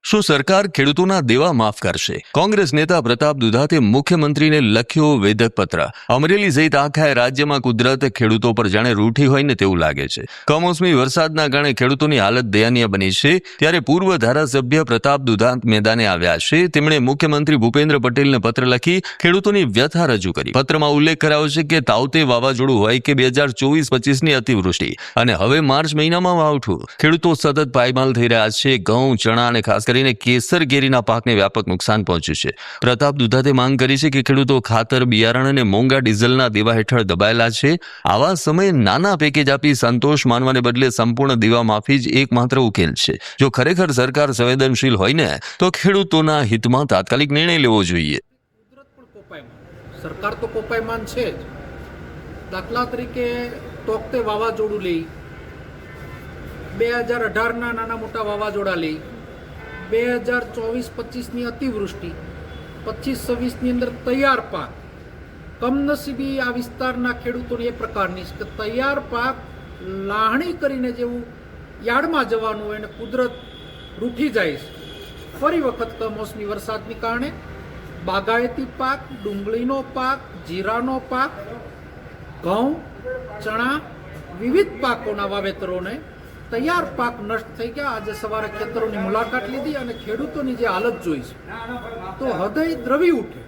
શું સરકાર ખેડૂતોના દેવા માફ કરશે? કોંગ્રેસ નેતા પ્રતાપ દુધાતે મુખ્યમંત્રીને લખ્યો વેધક પત્ર. અમરેલી સહિત આખા રાજ્યમાં કુદરત ખેડૂતો પર જાણે રૂઠી હોય ને તેવું લાગે છે. કમોસમી વરસાદના કારણે ખેડૂતોની હાલત દયનીય બની છે. ત્યારે પૂર્વ ધારાસભ્ય પ્રતાપ દુધાત મેદાને આવ્યા છે. તેમણે મુખ્યમંત્રી ભૂપેન્દ્ર પટેલને પત્ર લખી ખેડૂતોની વ્યથા રજૂ કરી. પત્રમાં ઉલ્લેખ કરાયો છે કે તાવતે વાવાઝોડું હોય કે 2024-25ની અતિવૃષ્ટિ અને હવે માર્ચ મહિનામાં વાવઠું, ખેડૂતો સતત પાયમાલ થઈ રહ્યા છે. ઘઉં, ચણા અને ખાસ કરીને કેસર કેરીના પાકને વ્યાપક નુકસાન પહોંચ્યું છે. પ્રતાપ દુધાતે માંગ કરી છે કે ખેડૂતો ખાતર, બિયારણ અને મોંઘા ડીઝલના દેવા હેઠળ દબાયેલા છે. આવા સમયે નાના પેકેજ આપી સંતોષ માનવાને બદલે સંપૂર્ણ દેવા માફી જ એકમાત્ર ઉકેલ છે. જો ખરેખર સરકાર સંવેદનશીલ હોય ને તો ખેડૂતોના હિતમાં તાત્કાલિક નિર્ણય લેવો જોઈએ. સરકાર તો કોપાયમાન છે જ. દાખલા તરીકે તોકતે વાવાઝોડું લઈ, 2018ના નાના મોટા વાવાઝોડા લઈ, 2024-25ની અતિવૃષ્ટિ, 25-26ની અંદર તૈયાર પાક. કમનસીબી આ વિસ્તારના ખેડૂતોની એ પ્રકારની છે કે તૈયાર પાક લાહણી કરીને જેવું યાર્ડમાં જવાનું હોય અને કુદરત રૂઠી જાય છે. ફરી વખત કમોસમી વરસાદને કારણે બાગાયતી પાક, ડુંગળીનો પાક, જીરાનો પાક, ઘઉં, ચણા, વિવિધ પાકોના વાવેતરોને તૈયાર પાક નષ્ટ થઈ ગયા. આજે સવારે ખેતરોની મુલાકાત લીધી અને ખેડૂતોની જે હાલત જોઈ છે તો હૃદય દ્રવી ઉઠે.